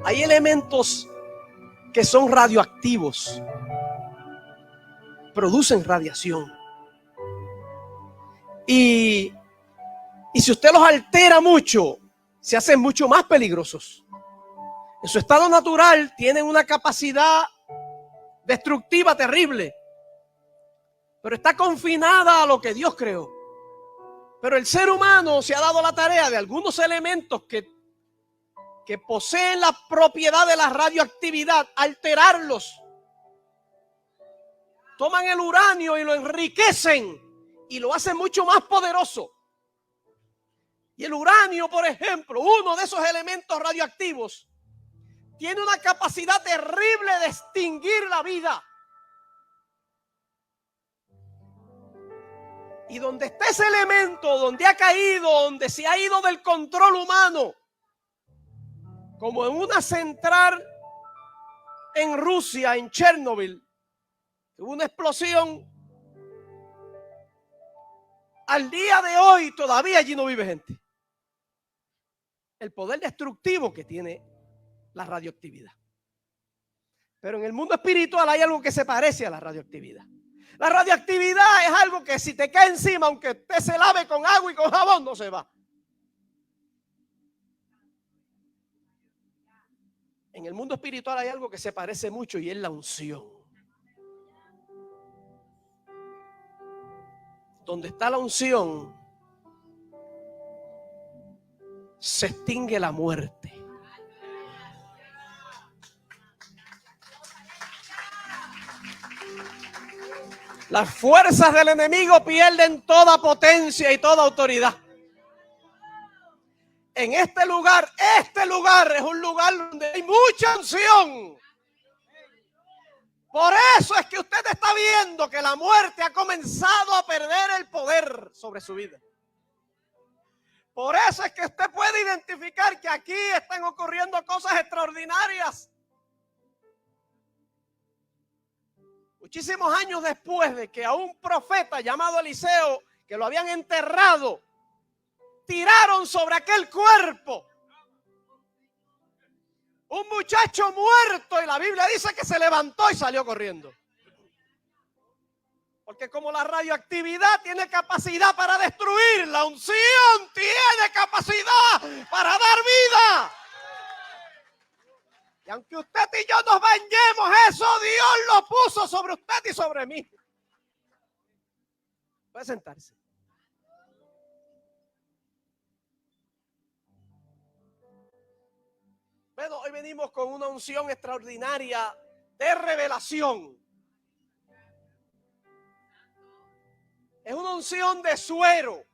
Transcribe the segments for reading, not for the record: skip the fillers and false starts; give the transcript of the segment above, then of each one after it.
Hay elementos que son radioactivos, producen radiación. Y si usted los altera mucho, se hacen mucho más peligrosos. En su estado natural tienen una capacidad destructiva terrible, pero está confinada a lo que Dios creó. Pero el ser humano se ha dado la tarea de algunos elementos que poseen la propiedad de la radioactividad, alterarlos. Toman el uranio y lo enriquecen y lo hacen mucho más poderoso. Y el uranio, por ejemplo, uno de esos elementos radioactivos, tiene una capacidad terrible de extinguir la vida. Y donde está ese elemento, donde ha caído, donde se ha ido del control humano, como en una central en Rusia, en Chernobyl, hubo una explosión. Al día de hoy todavía allí no vive gente. El poder destructivo que tiene la radioactividad. Pero en el mundo espiritual hay algo que se parece a la radioactividad. La radioactividad es algo que si te cae encima, aunque usted se lave con agua y con jabón, no se va. En el mundo espiritual hay algo que se parece mucho y es la unción. Donde está la unción, se extingue la muerte. Las fuerzas del enemigo pierden toda potencia y toda autoridad. En este lugar es un lugar donde hay mucha unción. Por eso es que usted está viendo que la muerte ha comenzado a perder el poder sobre su vida. Por eso es que usted puede identificar que aquí están ocurriendo cosas extraordinarias. Muchísimos años después de que a un profeta llamado Eliseo, que lo habían enterrado, tiraron sobre aquel cuerpo un muchacho muerto, y la Biblia dice que se levantó y salió corriendo. Porque como la radioactividad tiene capacidad para destruir, la unción tiene capacidad para dar vida. Y aunque usted y yo nos bañemos, eso Dios lo puso sobre usted y sobre mí. Puede sentarse. Bueno, hoy venimos con una unción extraordinaria de revelación. Es una unción de suero.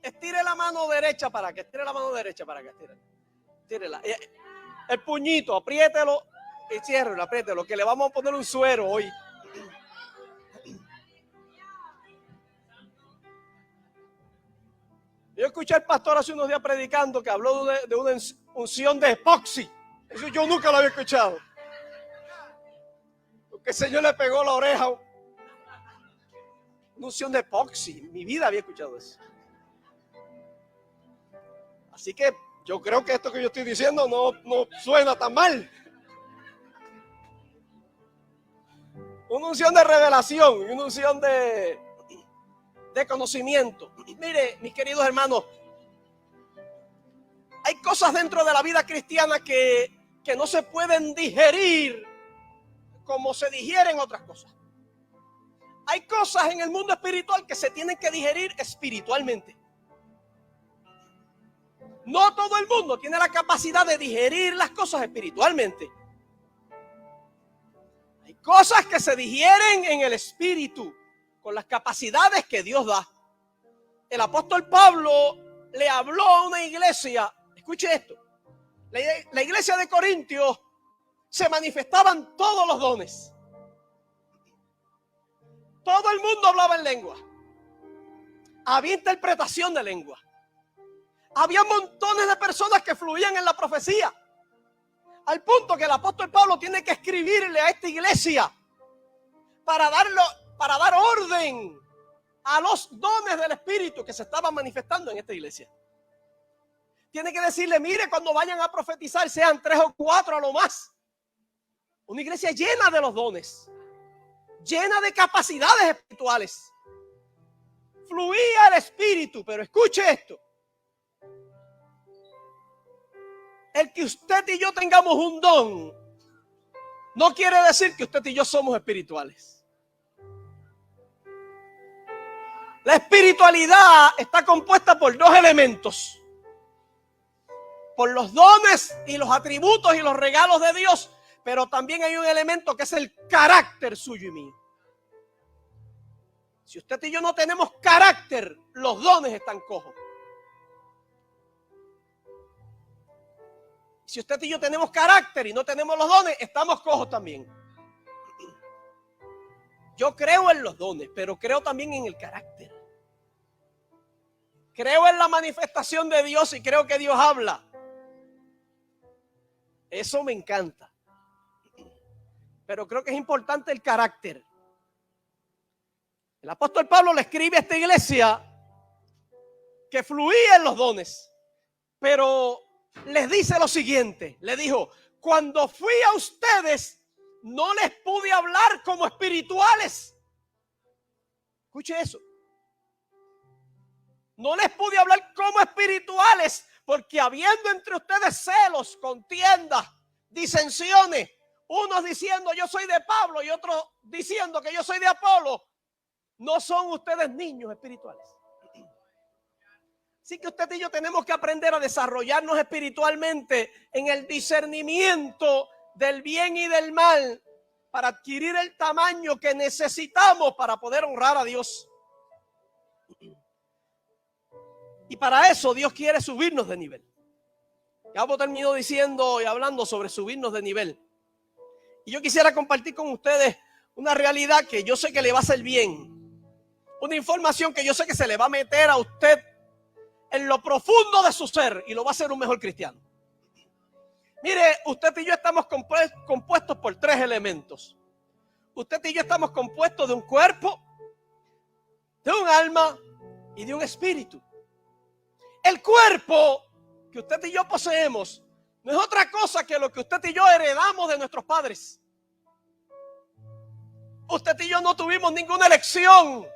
Estire la mano derecha para que, estírela. El puñito, apriételo y ciérrelo, apriételo, que le vamos a poner un suero hoy. Yo escuché al pastor hace unos días predicando que habló de una unción de epoxi. Eso yo nunca lo había escuchado. Porque el Señor le pegó la oreja. Una unción de epoxi. En mi vida había escuchado eso. Así que yo creo que esto que yo estoy diciendo no suena tan mal. Una unción de revelación, una unción de conocimiento. Mire, mis queridos hermanos, hay cosas dentro de la vida cristiana que no se pueden digerir como se digieren otras cosas. Hay cosas en el mundo espiritual que se tienen que digerir espiritualmente. No todo el mundo tiene la capacidad de digerir las cosas espiritualmente. Hay cosas que se digieren en el espíritu, con las capacidades que Dios da. El apóstol Pablo le habló a una iglesia, escuche esto, la iglesia de Corintios se manifestaban todos los dones. Todo el mundo hablaba en lengua. Había interpretación de lengua. Había montones de personas que fluían en la profecía. Al punto que el apóstol Pablo tiene que escribirle a esta iglesia para dar orden a los dones del Espíritu que se estaban manifestando en esta iglesia. tiene que decirle, mire, cuando vayan a profetizar, sean 3 o 4 a lo más. Una iglesia llena de los dones, llena de capacidades espirituales. Fluía el Espíritu, pero escuche esto. El que usted y yo tengamos un don no quiere decir que usted y yo somos espirituales. La espiritualidad está compuesta por 2 elementos. Por los dones y los atributos y los regalos de Dios, pero también hay un elemento que es el carácter suyo y mío. Si usted y yo no tenemos carácter, los dones están cojos. Si usted y yo tenemos carácter y no tenemos los dones, estamos cojos también. Yo creo en los dones, pero creo también en el carácter. Creo en la manifestación de Dios y creo que Dios habla. Eso me encanta. Pero creo que es importante el carácter. El apóstol Pablo le escribe a esta iglesia que fluía en los dones, pero les dice lo siguiente, le dijo, cuando fui a ustedes no les pude hablar como espirituales. Escuche eso. No les pude hablar como espirituales porque habiendo entre ustedes celos, contiendas, disensiones, unos diciendo yo soy de Pablo y otros diciendo que yo soy de Apolo, no son ustedes niños espirituales. Así que usted y yo tenemos que aprender a desarrollarnos espiritualmente en el discernimiento del bien y del mal para adquirir el tamaño que necesitamos para poder honrar a Dios. Y para eso Dios quiere subirnos de nivel. Ya termino diciendo y hablando sobre subirnos de nivel. Y yo quisiera compartir con ustedes una realidad que yo sé que le va a hacer bien. Una información que yo sé que se le va a meter a usted en lo profundo de su ser y lo va a hacer un mejor cristiano. Mire, usted y yo estamos compuestos por 3 elementos. Usted y yo estamos compuestos de un cuerpo, de un alma y de un espíritu. El cuerpo que usted y yo poseemos no es otra cosa que lo que usted y yo heredamos de nuestros padres. Usted y yo no tuvimos ninguna elección.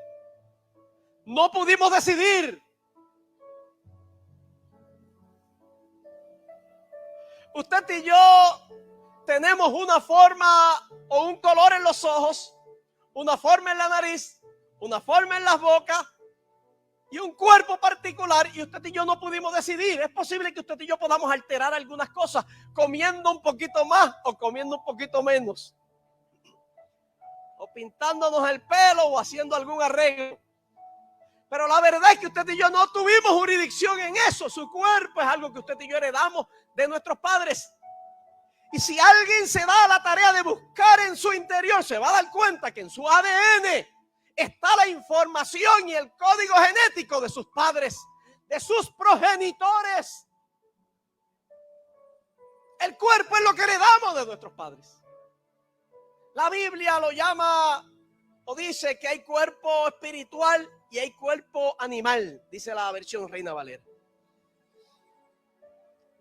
No pudimos decidir. Usted y yo tenemos una forma o un color en los ojos, una forma en la nariz, una forma en las bocas y un cuerpo particular, y usted y yo no pudimos decidir. Es posible que usted y yo podamos alterar algunas cosas comiendo un poquito más o comiendo un poquito menos, o pintándonos el pelo o haciendo algún arreglo. Pero la verdad es que usted y yo no tuvimos jurisdicción en eso. Su cuerpo es algo que usted y yo heredamos de nuestros padres. Y si alguien se da a la tarea de buscar en su interior, se va a dar cuenta que en su ADN está la información y el código genético de sus padres, de sus progenitores. El cuerpo es lo que heredamos de nuestros padres. La Biblia lo llama o dice que hay cuerpo espiritual y hay cuerpo animal, dice la versión Reina Valera.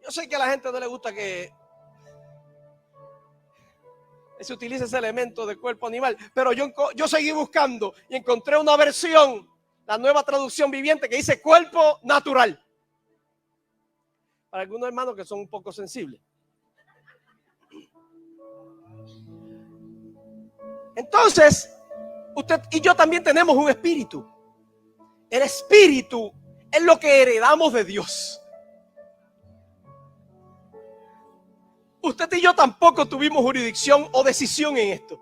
Yo sé que a la gente no le gusta que se utilice ese elemento de cuerpo animal, pero yo seguí buscando y encontré una versión, la Nueva Traducción Viviente, que dice cuerpo natural. Para algunos hermanos que son un poco sensibles. Entonces, usted y yo también tenemos un espíritu. El espíritu es lo que heredamos de Dios. Usted y yo tampoco tuvimos jurisdicción o decisión en esto.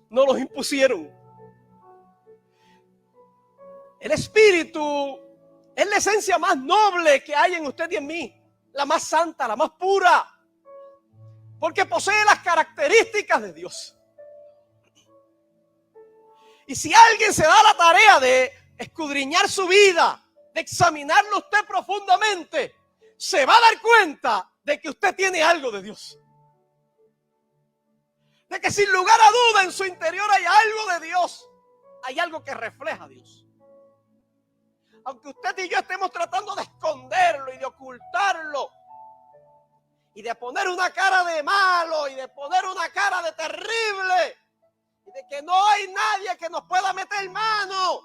Nos los impusieron. El espíritu es la esencia más noble que hay en usted y en mí. La más santa, la más pura. Porque posee las características de Dios. Y si alguien se da la tarea de escudriñar su vida, de examinarlo usted profundamente, se va a dar cuenta de que usted tiene algo de Dios. De que sin lugar a duda en su interior hay algo de Dios. Hay algo que refleja a Dios. aunque usted y yo estemos tratando de esconderlo y de ocultarlo, y de poner una cara de malo, y de poner una cara de terrible, y de que no hay nadie que nos pueda meter mano,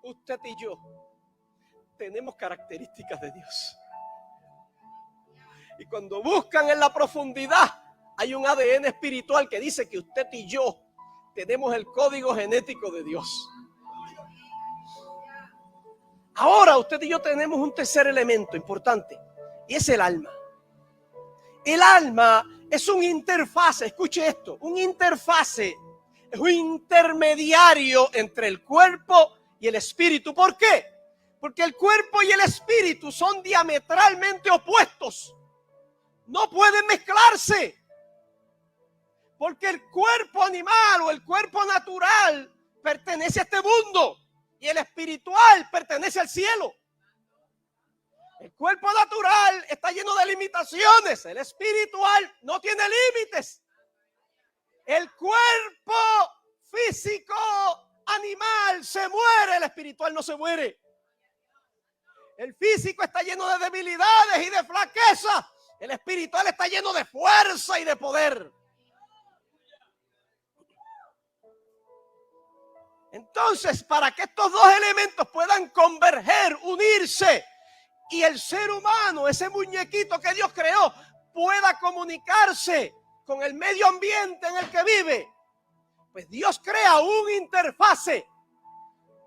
usted y yo tenemos características de Dios. Y cuando buscan en la profundidad, hay un ADN espiritual que dice que usted y yo tenemos el código genético de Dios. Ahora usted y yo tenemos un tercer elemento importante, y es el alma. El alma es un interfase, escuche esto, un interfase, es un intermediario entre el cuerpo y el espíritu. ¿Por qué? Porque el cuerpo y el espíritu son diametralmente opuestos. No pueden mezclarse. Porque el cuerpo animal o el cuerpo natural pertenece a este mundo y el espiritual pertenece al cielo. El cuerpo natural está lleno de limitaciones, el espiritual no tiene límites. El cuerpo físico animal se muere, el espiritual no se muere. El físico está lleno de debilidades y de flaqueza. El espiritual está lleno de fuerza y de poder. Entonces, para que estos dos elementos puedan converger, unirse, y el ser humano, ese muñequito que Dios creó, pueda comunicarse con el medio ambiente en el que vive, pues Dios crea un interfase,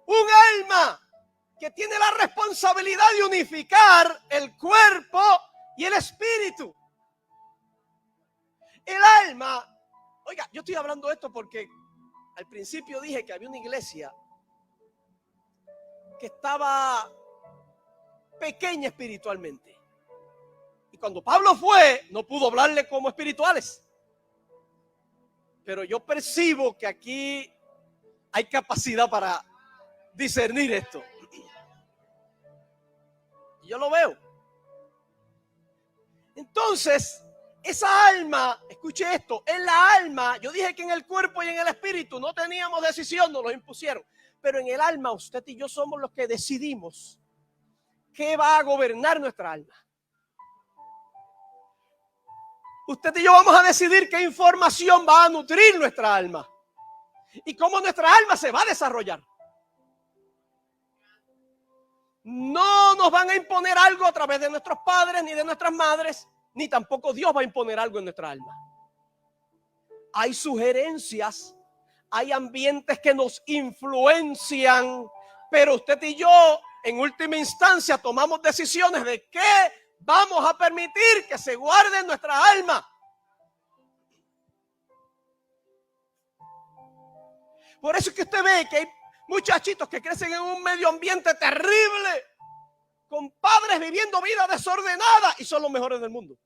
un alma que tiene la responsabilidad de unificar el cuerpo y el espíritu. El alma, oiga, yo estoy hablando esto porque al principio dije que había una iglesia que estaba pequeña espiritualmente. Y cuando Pablo fue, no pudo hablarle como espirituales. Pero yo percibo que aquí hay capacidad para discernir esto. Yo lo veo. Entonces, esa alma, escuche esto, en la alma, yo dije que en el cuerpo y en el espíritu no teníamos decisión, nos lo impusieron. Pero en el alma, usted y yo somos los que decidimos qué va a gobernar nuestra alma. Usted y yo vamos a decidir qué información va a nutrir nuestra alma y cómo nuestra alma se va a desarrollar. No nos van a imponer algo a través de nuestros padres ni de nuestras madres, ni tampoco Dios va a imponer algo en nuestra alma. Hay sugerencias, hay ambientes que nos influencian, pero usted y yo en última instancia tomamos decisiones de qué vamos a permitir que se guarde en nuestra alma. Por eso es que usted ve que hay muchachitos que crecen en un medio ambiente terrible, con padres viviendo vida desordenada y son los mejores del mundo.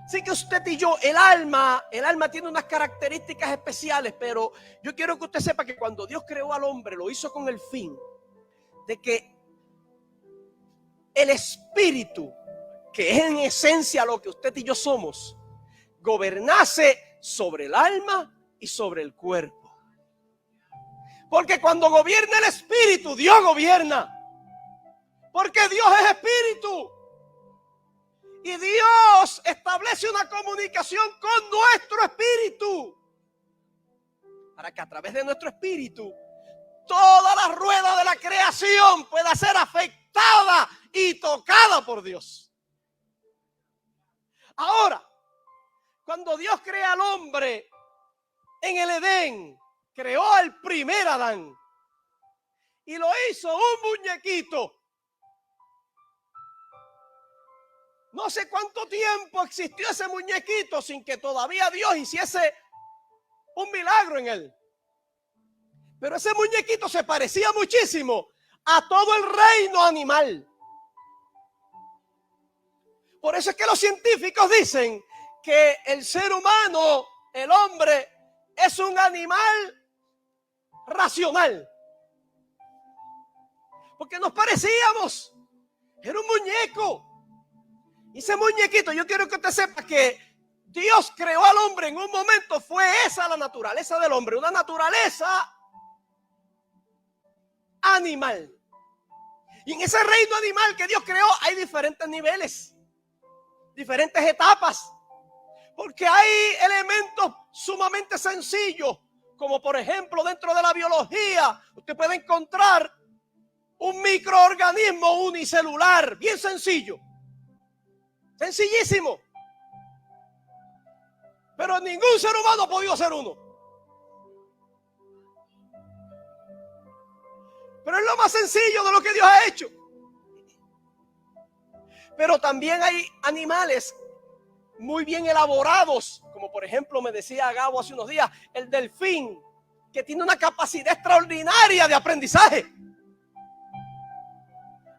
Así que usted y yo, el alma tiene unas características especiales, pero yo quiero que usted sepa que cuando Dios creó al hombre, lo hizo con el fin de que el espíritu, que es en esencia lo que usted y yo somos, gobernase sobre el alma y sobre el cuerpo. Porque cuando gobierna el espíritu, Dios gobierna. Porque Dios es espíritu. Y Dios establece una comunicación con nuestro espíritu. Para que a través de nuestro espíritu, toda la rueda de la creación pueda ser afectada y tocada por Dios. Ahora, cuando Dios crea al hombre en el Edén, creó al primer Adán y lo hizo un muñequito. No sé cuánto tiempo existió ese muñequito sin que todavía Dios hiciese un milagro en él. Pero ese muñequito se parecía muchísimo a todo el reino animal. Por eso es que los científicos dicen que el ser humano, el hombre, es un animal racional. Porque nos parecíamos. Era un muñeco. Y ese muñequito, yo quiero que usted sepa que Dios creó al hombre en un momento, fue esa la naturaleza del hombre, una naturaleza animal. Y en ese reino animal que Dios creó hay diferentes niveles, diferentes etapas, porque hay elementos sumamente sencillos, como por ejemplo dentro de la biología, usted puede encontrar un microorganismo unicelular, bien sencillo, sencillísimo. Pero ningún ser humano ha podido ser uno. Pero es lo más sencillo de lo que Dios ha hecho. Pero también hay animales muy bien elaborados, como por ejemplo me decía Gabo hace unos días, el delfín, que tiene una capacidad extraordinaria de aprendizaje.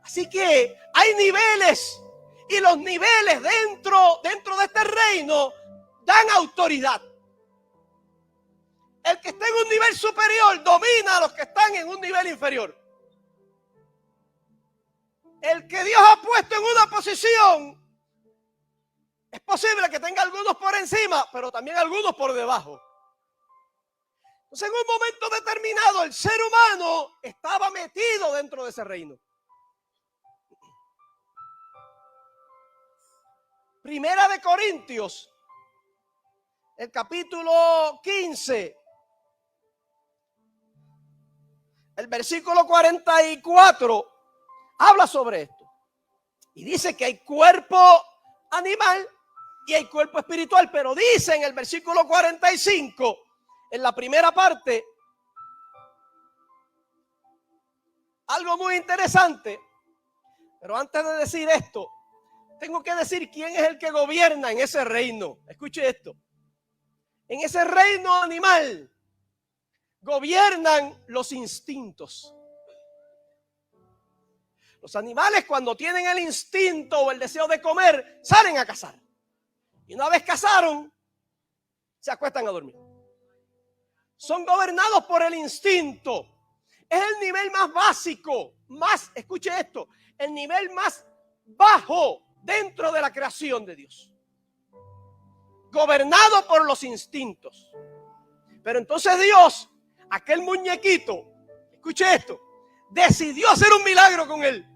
Así que hay niveles, y los niveles dentro de este reino dan autoridad. El que está en un nivel superior domina a los que están en un nivel inferior. El que Dios ha puesto en una posición, es posible que tenga algunos por encima, pero también algunos por debajo. Entonces, en un momento determinado, el ser humano estaba metido dentro de ese reino. Primera de Corintios, el capítulo 15, el versículo 44, habla sobre esto. Y dice que hay cuerpo animal y hay cuerpo espiritual, pero dice en el versículo 45, en la primera parte, algo muy interesante. Pero antes de decir esto, tengo que decir quién es el que gobierna en ese reino. Escuche esto. En ese reino animal gobiernan los instintos. Los animales, cuando tienen el instinto o el deseo de comer, salen a cazar. Y una vez cazaron, se acuestan a dormir. Son gobernados por el instinto. Es el nivel más básico, escuche esto, el nivel más bajo dentro de la creación de Dios. Gobernado por los instintos. Pero entonces Dios, aquel muñequito, escuche esto, decidió hacer un milagro con él.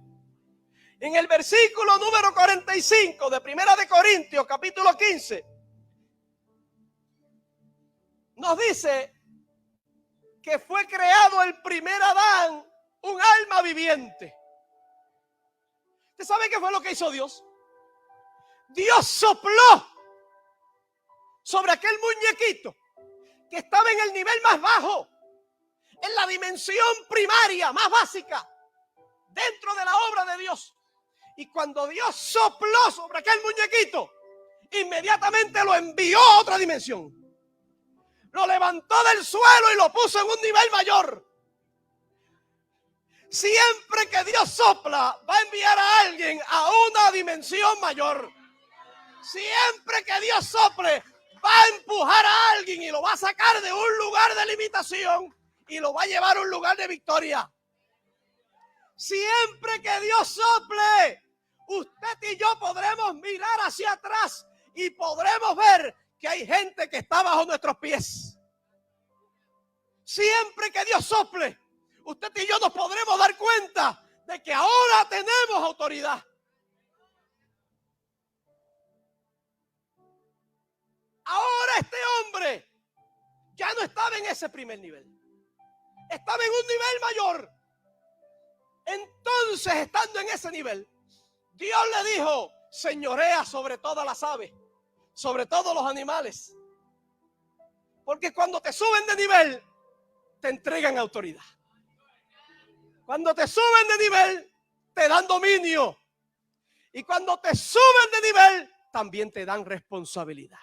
En el versículo número 45 de Primera de Corintios, capítulo 15, nos dice que fue creado el primer Adán, un alma viviente. ¿Usted sabe qué fue lo que hizo Dios? Dios sopló sobre aquel muñequito que estaba en el nivel más bajo, en la dimensión primaria, más básica, dentro de la obra de Dios. Y cuando Dios sopló sobre aquel muñequito, inmediatamente lo envió a otra dimensión. Lo levantó del suelo y lo puso en un nivel mayor. Siempre que Dios sopla, va a enviar a alguien a una dimensión mayor. Siempre que Dios sople, va a empujar a alguien y lo va a sacar de un lugar de limitación y lo va a llevar a un lugar de victoria. Siempre que Dios sople, usted y yo podremos mirar hacia atrás y podremos ver que hay gente que está bajo nuestros pies. Siempre que Dios sople, usted y yo nos podremos dar cuenta de que ahora tenemos autoridad. Ahora este hombre ya no estaba en ese primer nivel. Estaba en un nivel mayor. Entonces, estando en ese nivel, Dios le dijo, señorea sobre todas las aves, sobre todos los animales. Porque cuando te suben de nivel, te entregan autoridad. Cuando te suben de nivel, te dan dominio. Y cuando te suben de nivel, también te dan responsabilidad.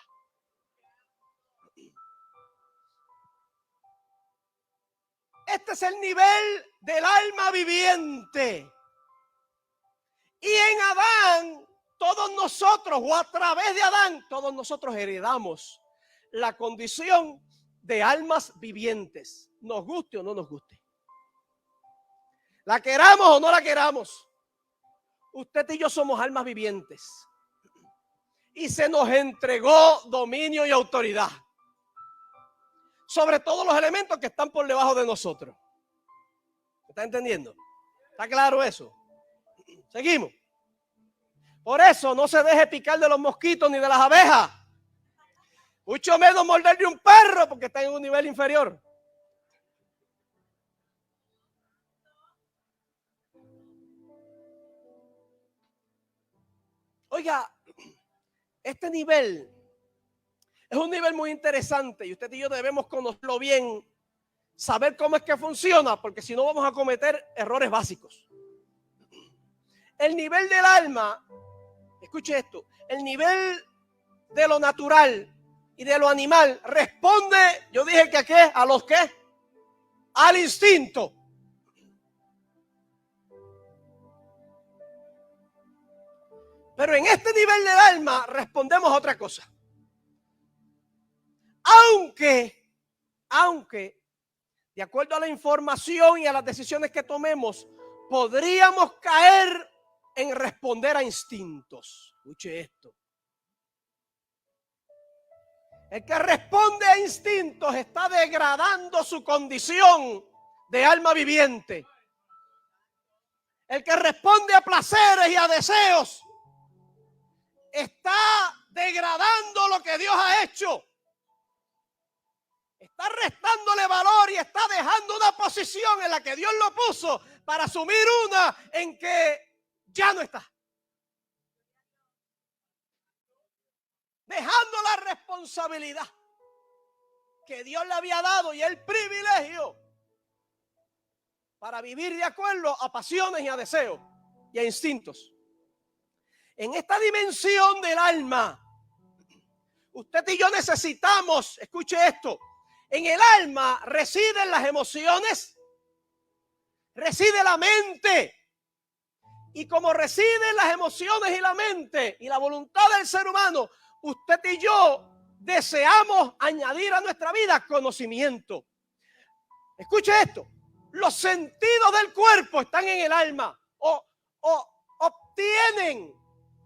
Este es el nivel del alma viviente. Y en Adán, todos nosotros, o a través de Adán, todos nosotros heredamos la condición de almas vivientes, nos guste o no nos guste. La queramos o no la queramos. Usted y yo somos almas vivientes. y se nos entregó dominio y autoridad sobre todos los elementos que están por debajo de nosotros. ¿Me está entendiendo? ¿Está claro eso? Seguimos. Por eso no se deje picar de los mosquitos ni de las abejas. Mucho menos morder de un perro porque está en un nivel inferior. Oiga, este nivel es un nivel muy interesante y usted y yo debemos conocerlo bien, saber cómo es que funciona, porque si no vamos a cometer errores básicos. El nivel del alma, escuche esto, el nivel de lo natural y de lo animal responde, yo dije que a qué, a los qué, al instinto. Pero en este nivel del alma respondemos a otra cosa. Aunque, de acuerdo a la información y a las decisiones que tomemos, podríamos caer en responder a instintos. Escuche esto. El que responde a instintos está degradando su condición de alma viviente. El que responde a placeres y a deseos está degradando lo que Dios ha hecho. Está restándole valor y está dejando una posición en la que Dios lo puso para asumir una en que ya no está. Dejando la responsabilidad que Dios le había dado y el privilegio para vivir de acuerdo a pasiones y a deseos y a instintos. En esta dimensión del alma, usted y yo necesitamos, escuche esto, en el alma residen las emociones, reside la mente. Y como residen las emociones y la mente y la voluntad del ser humano, usted y yo deseamos añadir a nuestra vida conocimiento. Escuche esto, los sentidos del cuerpo están en el alma o obtienen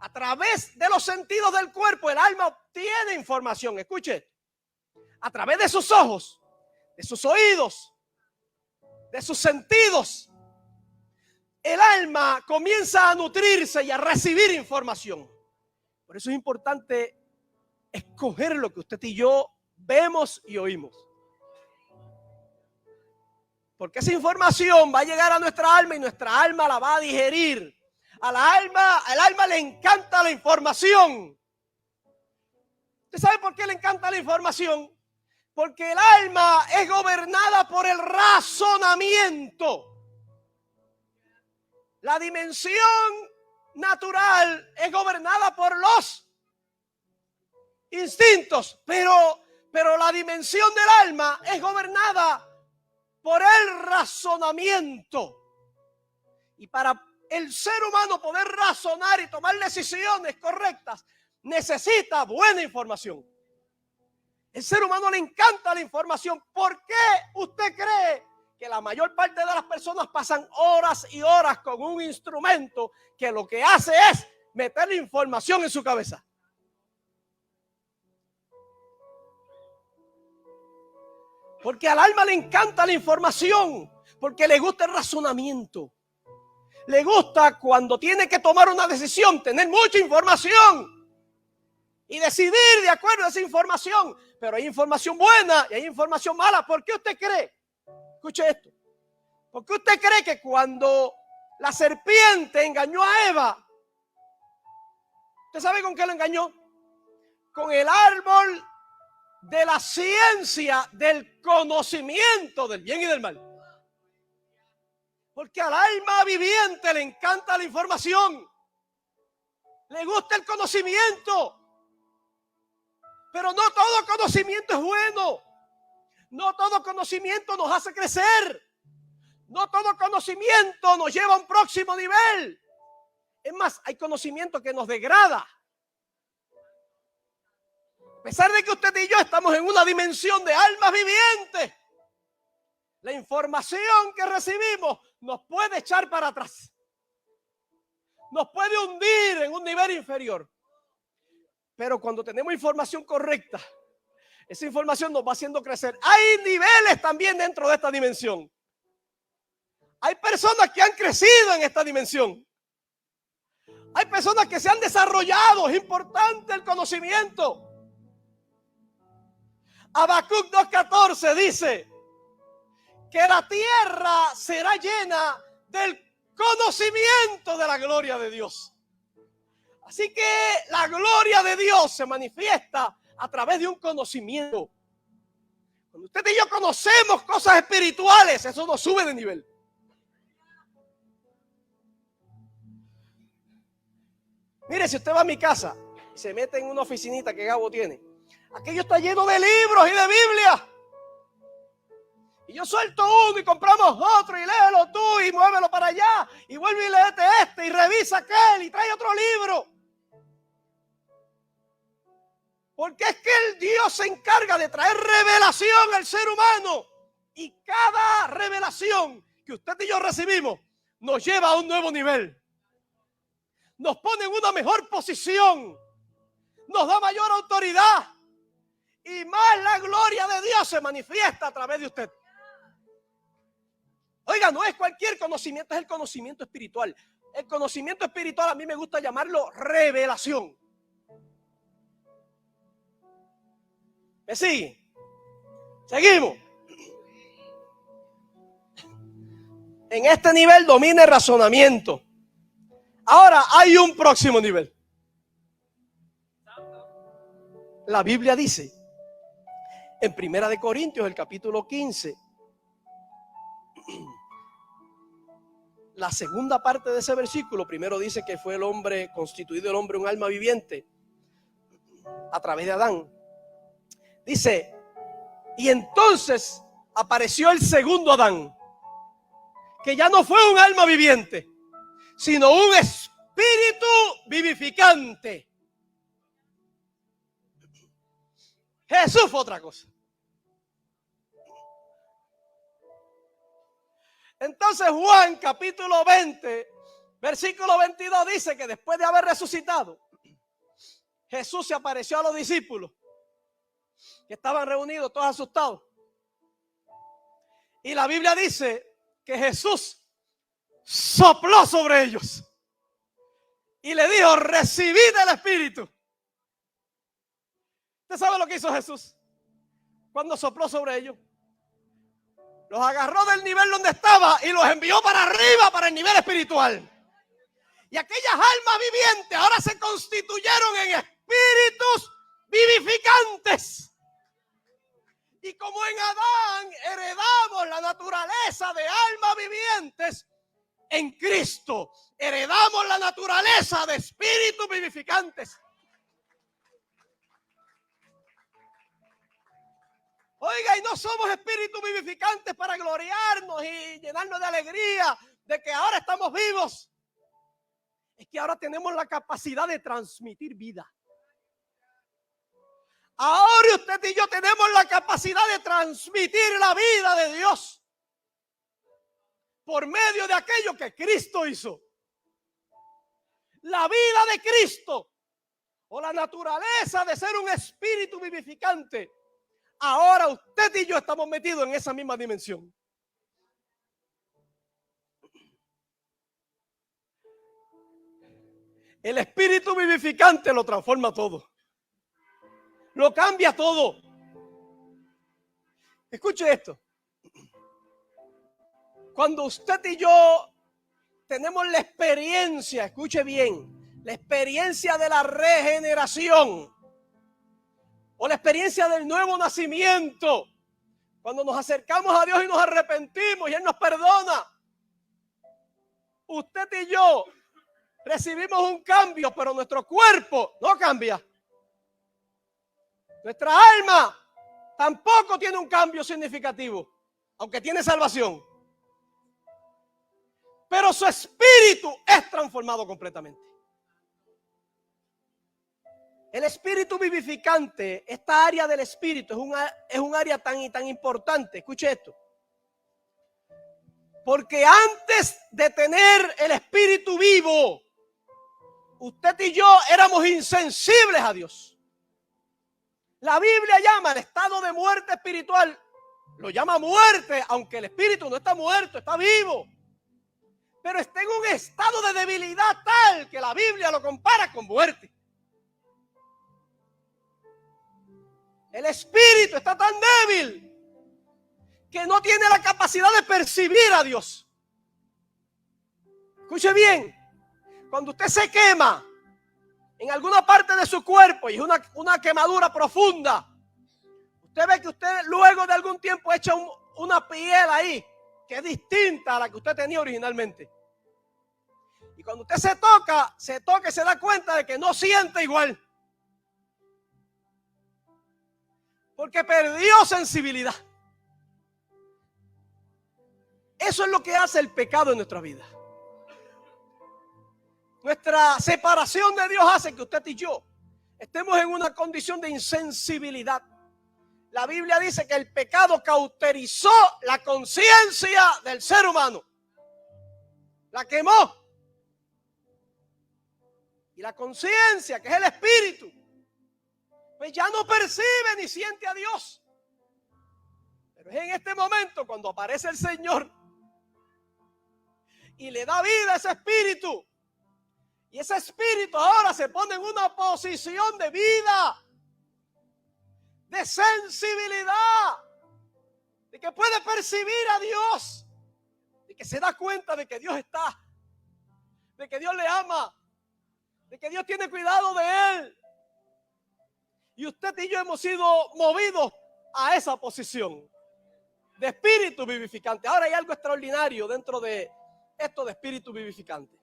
a través de los sentidos del cuerpo, el alma obtiene información. Escuche, a través de sus ojos, de sus oídos, de sus sentidos, el alma comienza a nutrirse y a recibir información. Por eso es importante escoger lo que usted y yo vemos y oímos. Porque esa información va a llegar a nuestra alma y nuestra alma la va a digerir. Al alma le encanta la información. ¿Usted sabe por qué le encanta la información? Porque el alma es gobernada por el razonamiento. La dimensión natural es gobernada por los instintos, pero la dimensión del alma es gobernada por el razonamiento. Y para el ser humano poder razonar y tomar decisiones correctas, necesita buena información. El ser humano le encanta la información. ¿Por qué usted cree que la mayor parte de las personas pasan horas y horas con un instrumento que lo que hace es meterle información en su cabeza? Porque al alma le encanta la información, porque le gusta el razonamiento. Le gusta cuando tiene que tomar una decisión, tener mucha información y decidir de acuerdo a esa información. Pero hay información buena y hay información mala. ¿Por qué usted cree? Escuche esto. ¿Por qué usted cree que cuando la serpiente engañó a Eva, usted sabe con qué lo engañó? Con el árbol de la ciencia del conocimiento del bien y del mal. Porque al alma viviente le encanta la información, le gusta el conocimiento, pero no todo conocimiento es bueno. No todo conocimiento nos hace crecer. No todo conocimiento nos lleva a un próximo nivel. Es más, hay conocimiento que nos degrada. A pesar de que usted y yo estamos en una dimensión de almas vivientes, la información que recibimos nos puede echar para atrás. Nos puede hundir en un nivel inferior. Pero cuando tenemos información correcta, esa información nos va haciendo crecer. Hay niveles también dentro de esta dimensión. Hay personas que han crecido en esta dimensión. Hay personas que se han desarrollado. Es importante el conocimiento. Habacuc 2:14 dice que la tierra será llena del conocimiento de la gloria de Dios. Así que la gloria de Dios se manifiesta a través de un conocimiento. Cuando usted y yo conocemos cosas espirituales, eso nos sube de nivel. Mire, si usted va a mi casa y se mete en una oficinita que Gabo tiene, aquello está lleno de libros y de Biblia. Y yo suelto uno y compramos otro y léelo tú y muévelo para allá y vuelve y léete este y revisa aquel y trae otro libro. Porque es que el Dios se encarga de traer revelación al ser humano. Y cada revelación que usted y yo recibimos nos lleva a un nuevo nivel. Nos pone en una mejor posición. Nos da mayor autoridad. Y más la gloria de Dios se manifiesta a través de usted. Oiga, no es cualquier conocimiento, es el conocimiento espiritual. El conocimiento espiritual a mí me gusta llamarlo revelación. ¿Me sigue? Seguimos. En este nivel domina el razonamiento. Ahora hay un próximo nivel. La Biblia dice en 1 Corintios, el capítulo 15, la segunda parte de ese versículo, primero dice que fue el hombre, constituido el hombre un alma viviente a través de Adán. Dice, y entonces apareció el segundo Adán, que ya no fue un alma viviente, sino un espíritu vivificante. Jesús fue otra cosa. Entonces Juan capítulo 20, versículo 22 dice que después de haber resucitado, Jesús se apareció a los discípulos que estaban reunidos todos asustados. Y la Biblia dice que Jesús sopló sobre ellos y le dijo, recibid el Espíritu. ¿Usted sabe lo que hizo Jesús cuando sopló sobre ellos? Los agarró del nivel donde estaba y los envió para arriba, para el nivel espiritual. Y aquellas almas vivientes ahora se constituyeron en espíritus vivificantes. Y como en Adán heredamos la naturaleza de almas vivientes, en Cristo heredamos la naturaleza de espíritus vivificantes. Oiga, y no somos espíritus vivificantes para gloriarnos y llenarnos de alegría de que ahora estamos vivos. Es que ahora tenemos la capacidad de transmitir vida. Ahora usted y yo tenemos la capacidad de transmitir la vida de Dios por medio de aquello que Cristo hizo. La vida de Cristo o la naturaleza de ser un espíritu vivificante. Ahora usted y yo estamos metidos en esa misma dimensión. El espíritu vivificante lo transforma todo. Lo cambia todo. Escuche esto. Cuando usted y yo tenemos la experiencia, escuche bien, la experiencia de la regeneración o la experiencia del nuevo nacimiento, cuando nos acercamos a Dios y nos arrepentimos y Él nos perdona, usted y yo recibimos un cambio, pero nuestro cuerpo no cambia. Nuestra alma tampoco tiene un cambio significativo, aunque tiene salvación. Pero su espíritu es transformado completamente. El espíritu vivificante, esta área del espíritu es un área tan importante. Escuche esto. Porque antes de tener el espíritu vivo, usted y yo éramos insensibles a Dios. La Biblia llama el estado de muerte espiritual, lo llama muerte, aunque el espíritu no está muerto, está vivo. Pero está en un estado de debilidad tal que la Biblia lo compara con muerte. El espíritu está tan débil que no tiene la capacidad de percibir a Dios. Escuche bien, cuando usted se quema en alguna parte de su cuerpo y es una quemadura profunda, usted ve que usted luego de algún tiempo echa una piel ahí que es distinta a la que usted tenía originalmente. Y cuando usted se toca y se da cuenta de que no siente igual. Porque perdió sensibilidad. Eso es lo que hace el pecado en nuestra vida. Nuestra separación de Dios hace que usted y yo estemos en una condición de insensibilidad. La Biblia dice que el pecado cauterizó la conciencia del ser humano. La quemó. Y la conciencia, que es el espíritu, pues ya no percibe ni siente a Dios. Pero es en este momento cuando aparece el Señor y le da vida a ese espíritu. Y ese espíritu ahora se pone en una posición de vida, de sensibilidad, de que puede percibir a Dios, de que se da cuenta de que Dios está, de que Dios le ama, de que Dios tiene cuidado de él. Y usted y yo hemos sido movidos a esa posición de espíritu vivificante. Ahora hay algo extraordinario dentro de esto de espíritu vivificante.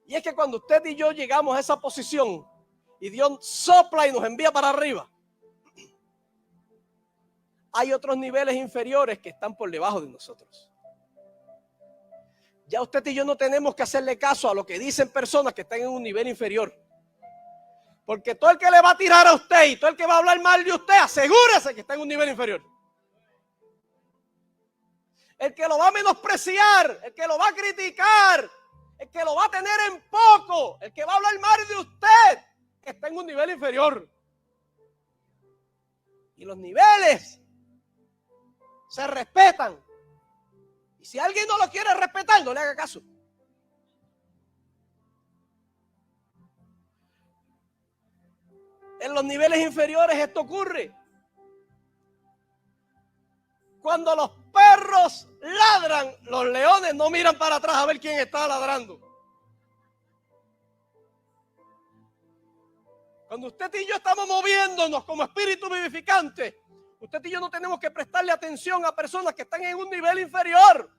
Y es que cuando usted y yo llegamos a esa posición y Dios sopla y nos envía para arriba, hay otros niveles inferiores que están por debajo de nosotros. Ya usted y yo no tenemos que hacerle caso a lo que dicen personas que están en un nivel inferior. Porque todo el que le va a tirar a usted y todo el que va a hablar mal de usted, asegúrese que está en un nivel inferior. El que lo va a menospreciar, el que lo va a criticar, el que lo va a tener en poco, el que va a hablar mal de usted, está en un nivel inferior. Y los niveles se respetan. Y si alguien no lo quiere respetar, no le haga caso. En los niveles inferiores esto ocurre. Cuando los perros ladran, los leones no miran para atrás a ver quién está ladrando. Cuando usted y yo estamos moviéndonos como espíritu vivificante, usted y yo no tenemos que prestarle atención a personas que están en un nivel inferior.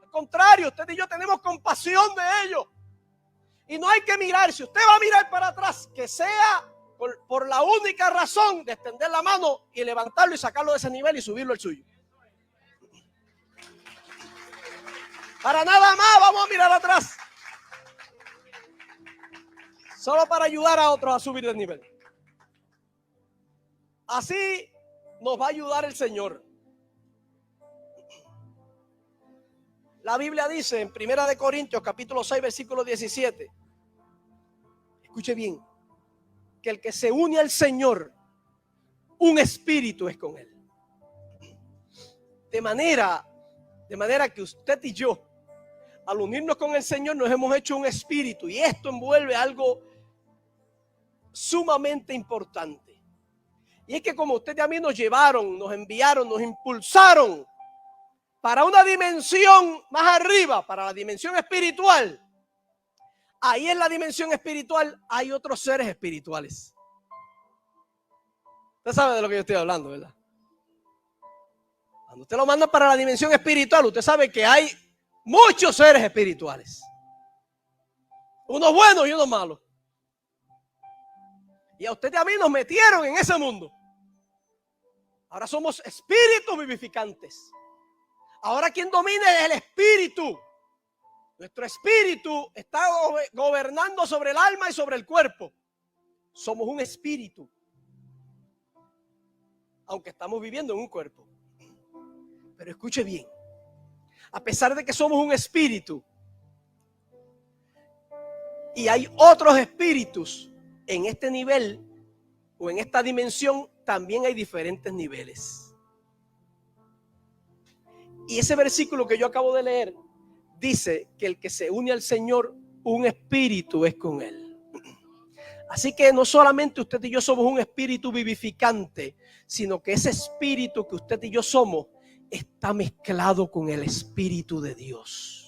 Al contrario, usted y yo tenemos compasión de ellos. Y no hay que mirar, si usted va a mirar para atrás, que sea por la única razón de extender la mano y levantarlo y sacarlo de ese nivel y subirlo al suyo. Para nada más vamos a mirar atrás. Solo para ayudar a otros a subir de nivel. Así nos va a ayudar el Señor. La Biblia dice en 1 Corintios capítulo 6 versículo 17. Escuche bien. Que el que se une al Señor, un espíritu es con él. De manera que usted y yo, al unirnos con el Señor, nos hemos hecho un espíritu. Y esto envuelve algo sumamente importante. Y es que como usted y a mí nos llevaron, nos enviaron, nos impulsaron para una dimensión más arriba, para la dimensión espiritual. Ahí en la dimensión espiritual hay otros seres espirituales. Usted sabe de lo que yo estoy hablando, ¿verdad? Cuando usted lo manda para la dimensión espiritual, usted sabe que hay muchos seres espirituales. Unos buenos y unos malos. Y a usted y a mí nos metieron en ese mundo. Ahora somos espíritus vivificantes. Ahora quien domina es el espíritu. Nuestro espíritu está gobernando sobre el alma y sobre el cuerpo. Somos un espíritu. Aunque estamos viviendo en un cuerpo. Pero escuche bien. A pesar de que somos un espíritu Y hay otros espíritus en este nivel o en esta dimensión. También hay diferentes niveles. Y ese versículo que yo acabo de leer dice que el que se une al Señor, un espíritu es con él. Así que no solamente usted y yo somos un espíritu vivificante, sino que ese espíritu que usted y yo somos está mezclado con el Espíritu de Dios.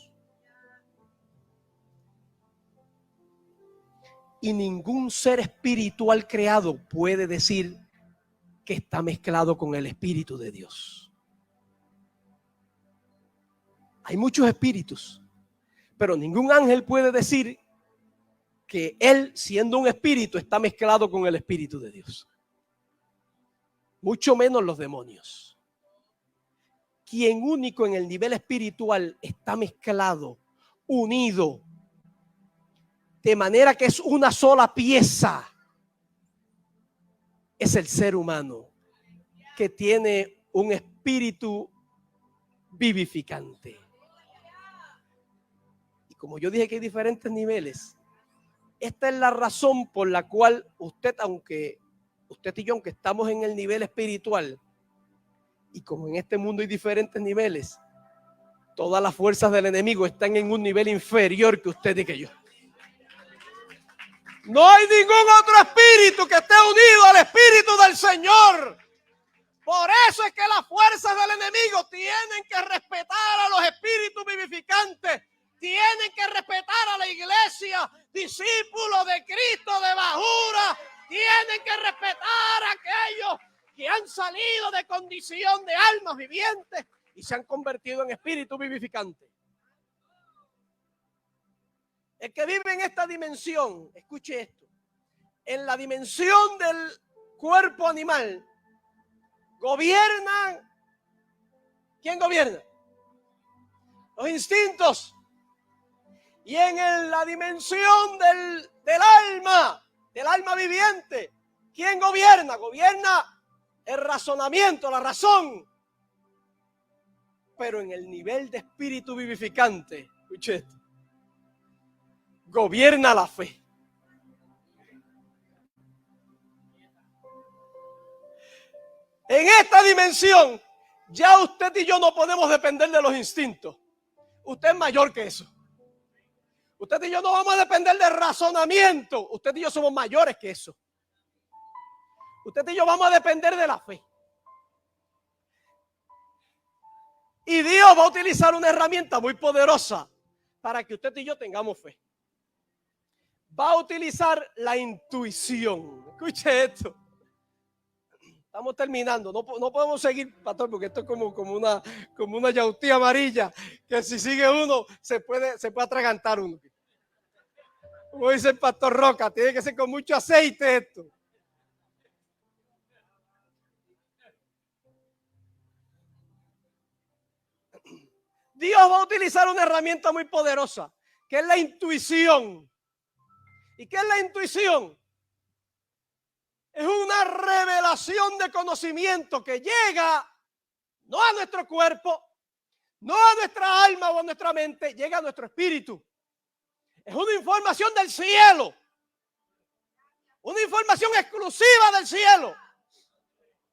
Y ningún ser espiritual creado puede decir que está mezclado con el Espíritu de Dios. Hay muchos espíritus, pero ningún ángel puede decir que él, siendo un espíritu, está mezclado con el Espíritu de Dios. Mucho menos los demonios. Quien único en el nivel espiritual está mezclado, unido, de manera que es una sola pieza, es el ser humano que tiene un espíritu vivificante. Y como yo dije que hay diferentes niveles, esta es la razón por la cual usted y yo, aunque estamos en el nivel espiritual, y como en este mundo hay diferentes niveles, todas las fuerzas del enemigo están en un nivel inferior que usted y que yo. No hay ningún otro espíritu que esté unido al Espíritu del Señor. Por eso es que las fuerzas del enemigo tienen que respetar a los espíritus vivificantes. Tienen que respetar a la iglesia, discípulos de Cristo de bajura. Tienen que respetar a aquellos que han salido de condición de almas vivientes y se han convertido en espíritus vivificantes. El que vive en esta dimensión, escuche esto, en la dimensión del cuerpo animal, gobiernan. ¿Quién gobierna? Los instintos. Y en la dimensión del alma viviente, ¿quién gobierna? Gobierna el razonamiento, la razón. Pero en el nivel de espíritu vivificante, escuche esto, gobierna la fe. En esta dimensión, ya usted y yo no podemos depender de los instintos. Usted es mayor que eso. Usted y yo no vamos a depender del razonamiento. Usted y yo somos mayores que eso. Usted y yo vamos a depender de la fe. Y Dios va a utilizar una herramienta muy poderosa para que usted y yo tengamos fe. Va a utilizar la intuición. Escuche esto. Estamos terminando. No podemos seguir, pastor, porque esto es como una yautía amarilla, que si sigue uno, se puede atragantar uno. Como dice el pastor Roca, tiene que ser con mucho aceite esto. Dios va a utilizar una herramienta muy poderosa, que es la intuición. ¿Y qué es la intuición? Es una revelación de conocimiento que llega no a nuestro cuerpo, no a nuestra alma o a nuestra mente, llega a nuestro espíritu. Es una información del cielo, una información exclusiva del cielo,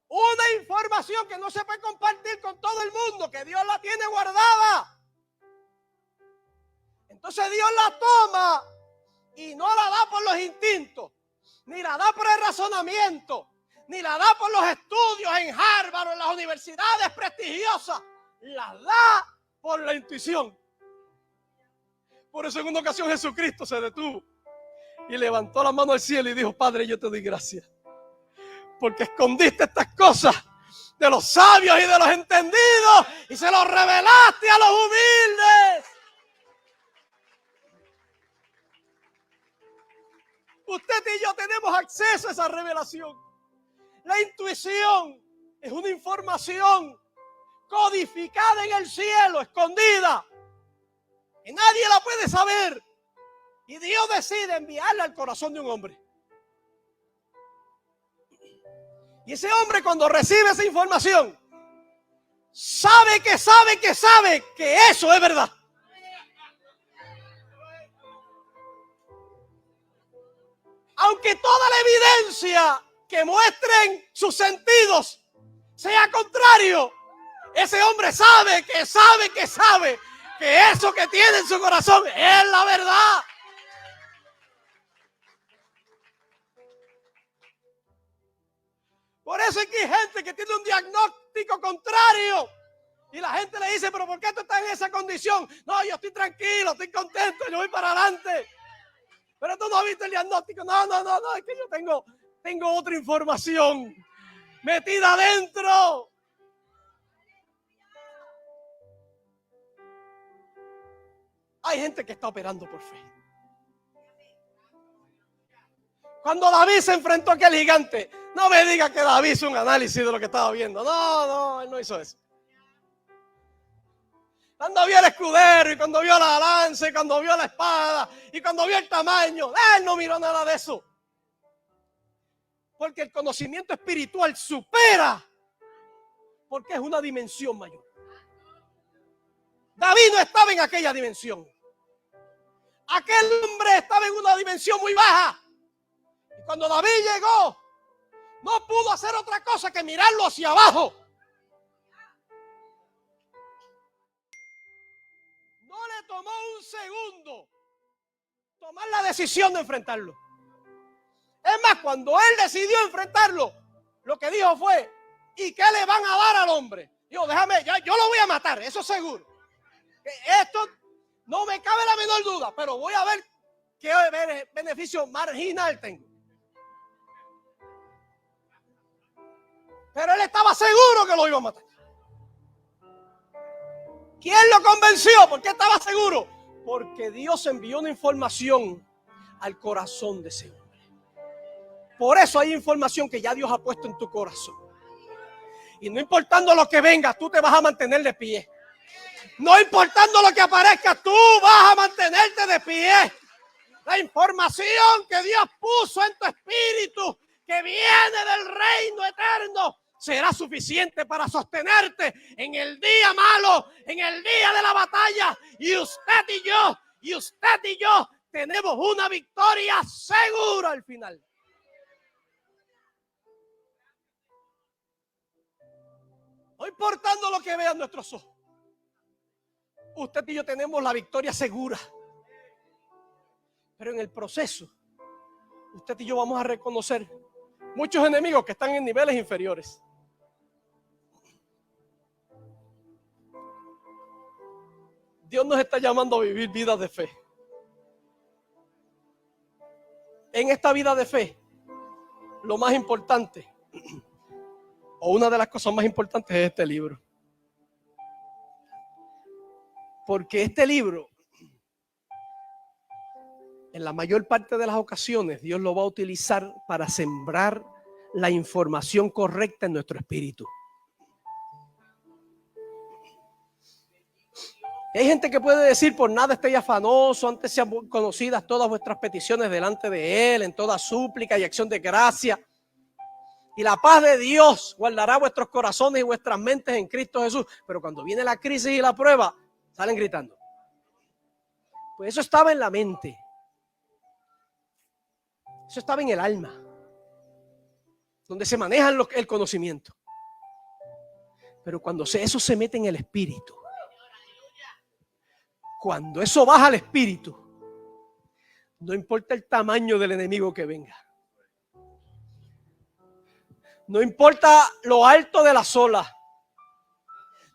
una información que no se puede compartir con todo el mundo, que Dios la tiene guardada. Entonces Dios la toma y no la da por los instintos, ni la da por el razonamiento, ni la da por los estudios en Harvard o en las universidades prestigiosas, la da por la intuición. Por eso en una ocasión Jesucristo se detuvo y levantó la mano al cielo y dijo: Padre, yo te doy gracias, porque escondiste estas cosas de los sabios y de los entendidos y se los revelaste a los humildes. Usted y yo tenemos acceso a esa revelación. La intuición es una información codificada en el cielo, escondida, que nadie la puede saber. Y Dios decide enviarla al corazón de un hombre. Y ese hombre, cuando recibe esa información, sabe que eso es verdad. aunque toda la evidencia que muestren sus sentidos sea contrario, ese hombre sabe que eso que tiene en su corazón es la verdad. Por eso es que hay gente que tiene un diagnóstico contrario. Y la gente le dice, pero ¿por qué tú estás en esa condición? No, yo estoy tranquilo, estoy contento, yo voy para adelante. Pero tú no has visto el diagnóstico. No, es que yo tengo otra información metida adentro. Hay gente que está operando por fe. Cuando David se enfrentó a aquel gigante, no me diga que David hizo un análisis de lo que estaba viendo. No, él no hizo eso. Cuando vio el escudero y cuando vio la lanza y cuando vio la espada y cuando vio el tamaño, él no miró nada de eso. Porque el conocimiento espiritual supera, porque es una dimensión mayor. David no estaba en aquella dimensión. Aquel hombre estaba en una dimensión muy baja. Y cuando David llegó, no pudo hacer otra cosa que mirarlo hacia abajo. No le tomó un segundo tomar la decisión de enfrentarlo. Es más, cuando él decidió enfrentarlo, lo que dijo fue, ¿y qué le van a dar al hombre? Dijo, déjame, yo lo voy a matar, eso seguro. Esto no me cabe la menor duda, pero voy a ver qué beneficio marginal tengo. Pero él estaba seguro que lo iba a matar. ¿Quién lo convenció? ¿Por qué estaba seguro? Porque Dios envió una información al corazón de ese hombre. Por eso hay información que ya Dios ha puesto en tu corazón. Y no importando lo que venga, tú te vas a mantener de pie. No importando lo que aparezca, tú vas a mantenerte de pie. La información que Dios puso en tu espíritu, que viene del reino eterno, será suficiente para sostenerte en el día malo, en el día de la batalla. Y usted y yo tenemos una victoria segura al final. No importando lo que vean nuestros ojos, usted y yo tenemos la victoria segura. Pero en el proceso, usted y yo vamos a reconocer muchos enemigos que están en niveles inferiores. Dios nos está llamando a vivir vidas de fe. En esta vida de fe, lo más importante, o una de las cosas más importantes, es este libro. Porque este libro, en la mayor parte de las ocasiones, Dios lo va a utilizar para sembrar la información correcta en nuestro espíritu. Hay gente que puede decir, por nada estéis afanoso, antes sean conocidas todas vuestras peticiones delante de Él, en toda súplica y acción de gracia. Y la paz de Dios guardará vuestros corazones y vuestras mentes en Cristo Jesús. Pero cuando viene la crisis y la prueba, salen gritando. Pues eso estaba en la mente. Eso estaba en el alma, donde se maneja el conocimiento. Pero cuando eso se mete en el espíritu, cuando eso baja al espíritu, no importa el tamaño del enemigo que venga, no importa lo alto de las olas,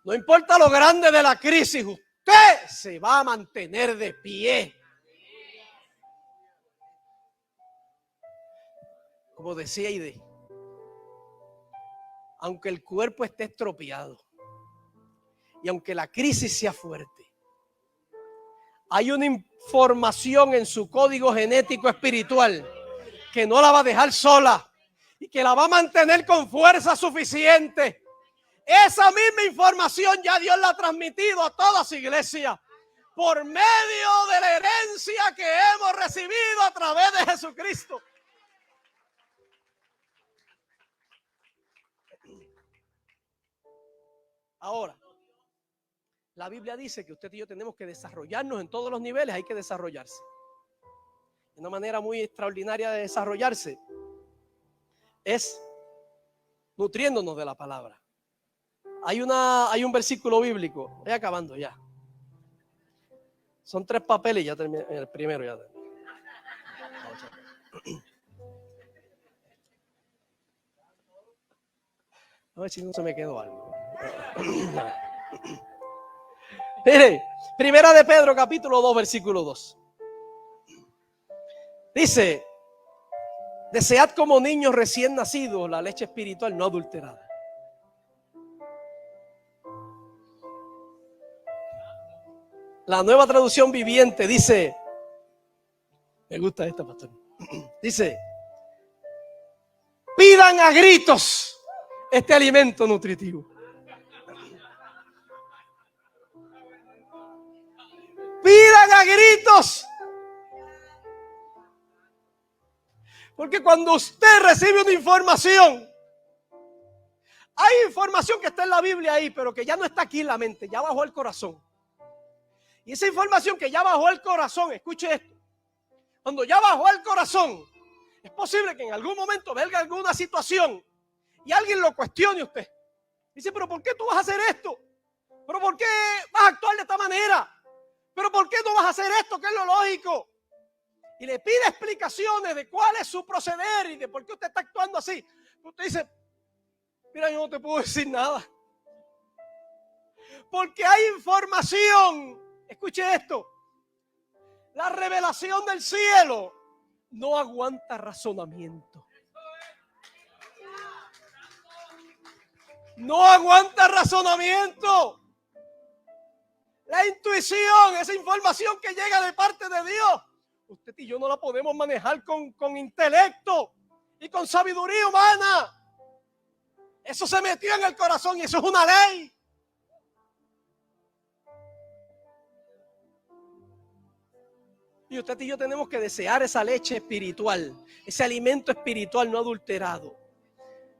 no importa lo grande de la crisis, usted se va a mantener de pie. Como decía Aide, aunque el cuerpo esté estropeado y aunque la crisis sea fuerte, hay una información en su código genético espiritual que no la va a dejar sola y que la va a mantener con fuerza suficiente. Esa misma información ya Dios la ha transmitido a toda su iglesia por medio de la herencia que hemos recibido a través de Jesucristo. Ahora, la Biblia dice que usted y yo tenemos que desarrollarnos en todos los niveles, hay que desarrollarse. una manera muy extraordinaria de desarrollarse, es nutriéndonos de la palabra. Hay un versículo bíblico, voy acabando ya. Son 3 papeles y ya terminé, el primero ya terminé. A ver si no se me quedó algo. Mire, Primera de Pedro, capítulo 2, versículo 2. Dice: desead como niños recién nacidos la leche espiritual no adulterada. La Nueva Traducción Viviente dice, me gusta esta, pastor. Dice: pidan a gritos este alimento nutritivo. Pidan a gritos. Porque cuando usted recibe una información, hay información que está en la Biblia ahí, pero que ya no está aquí en la mente, ya bajó el corazón. Y esa información que ya bajó el corazón, escuche esto, cuando ya bajó el corazón, es posible que en algún momento venga alguna situación y alguien lo cuestione a usted. Dice: pero ¿por qué tú vas a hacer esto? ¿Pero por qué vas a actuar de esta manera? ¿Pero por qué no vas a hacer esto, que es lo lógico? Y le pide explicaciones de cuál es su proceder y de por qué usted está actuando así. Usted dice: mira, yo no te puedo decir nada. Porque hay información. Escuche esto. La revelación del cielo no aguanta razonamiento. No aguanta razonamiento. La intuición, esa información que llega de parte de Dios, usted y yo no la podemos manejar con intelecto y con sabiduría humana. Eso se metió en el corazón y eso es una ley. Y usted y yo tenemos que desear esa leche espiritual, ese alimento espiritual no adulterado,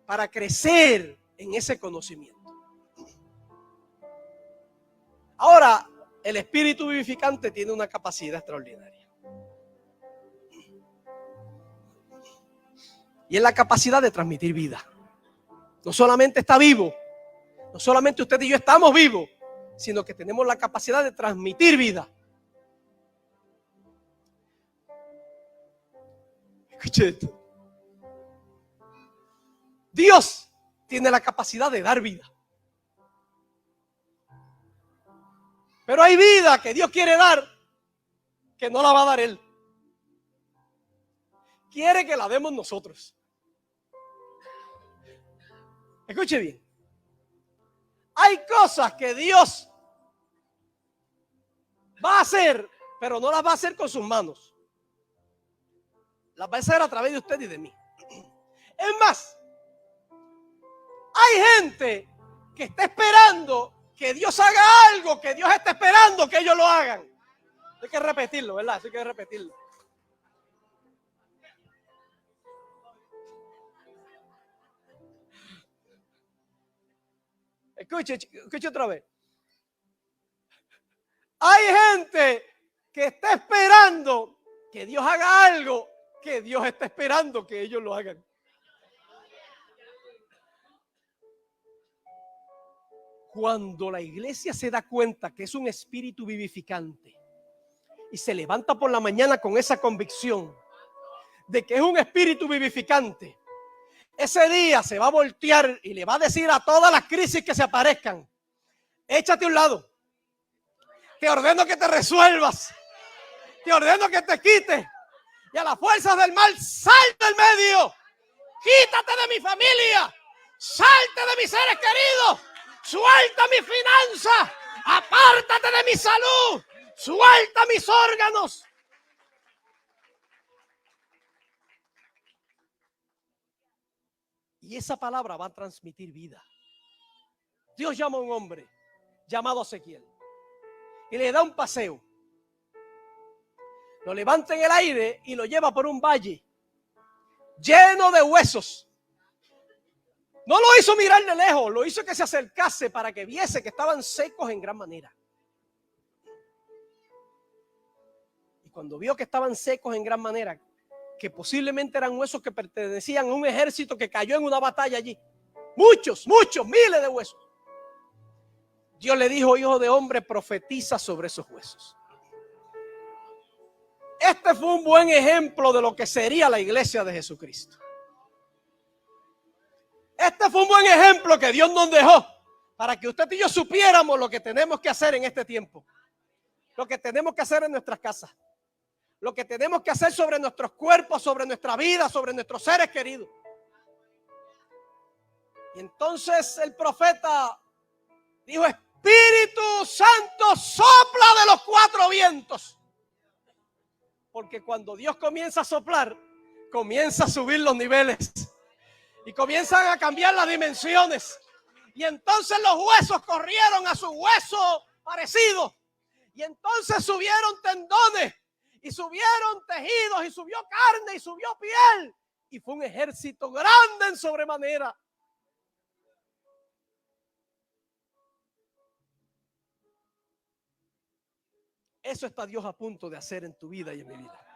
para crecer en ese conocimiento. Ahora, el espíritu vivificante tiene una capacidad extraordinaria. Y es la capacidad de transmitir vida. No solamente está vivo, no solamente usted y yo estamos vivos, sino que tenemos la capacidad de transmitir vida. Escuche esto. Dios tiene la capacidad de dar vida. Pero hay vida que Dios quiere dar que no la va a dar Él. Quiere que la demos nosotros. Escuche bien. Hay cosas que Dios va a hacer, pero no las va a hacer con sus manos. Las va a hacer a través de usted y de mí. Es más, hay gente que está esperando que Dios haga algo, que Dios está esperando que ellos lo hagan. Hay que repetirlo, ¿verdad? Hay que repetirlo. Escuche otra vez. Hay gente que está esperando que Dios haga algo, que Dios está esperando que ellos lo hagan. Cuando la iglesia se da cuenta que es un espíritu vivificante y se levanta por la mañana con esa convicción de que es un espíritu vivificante, ese día se va a voltear y le va a decir a todas las crisis que se aparezcan: échate a un lado, te ordeno que te resuelvas, te ordeno que te quites, y a las fuerzas del mal salte del medio, quítate de mi familia, salte de mis seres queridos, suelta mi finanza, apártate de mi salud, suelta mis órganos. Y esa palabra va a transmitir vida. Dios llama a un hombre llamado Ezequiel y le da un paseo. Lo levanta en el aire y lo lleva por un valle lleno de huesos. No lo hizo mirar de lejos, lo hizo que se acercase para que viese que estaban secos en gran manera. cuando vio que estaban secos en gran manera, que posiblemente eran huesos que pertenecían a un ejército que cayó en una batalla allí, muchos, miles de huesos, Dios le dijo: hijo de hombre, profetiza sobre esos huesos. Este fue un buen ejemplo de lo que sería la iglesia de Jesucristo. Este fue un buen ejemplo que Dios nos dejó para que usted y yo supiéramos lo que tenemos que hacer en este tiempo, lo que tenemos que hacer en nuestras casas, lo que tenemos que hacer sobre nuestros cuerpos, sobre nuestra vida, sobre nuestros seres queridos. Y entonces el profeta dijo: Espíritu Santo, sopla de los cuatro vientos. Porque cuando Dios comienza a soplar, comienza a subir los niveles y comienzan a cambiar las dimensiones. Y entonces los huesos corrieron a su hueso parecido. Y entonces subieron tendones y subieron tejidos y subió carne y subió piel. Y fue un ejército grande en sobremanera. Eso está Dios a punto de hacer en tu vida y en mi vida.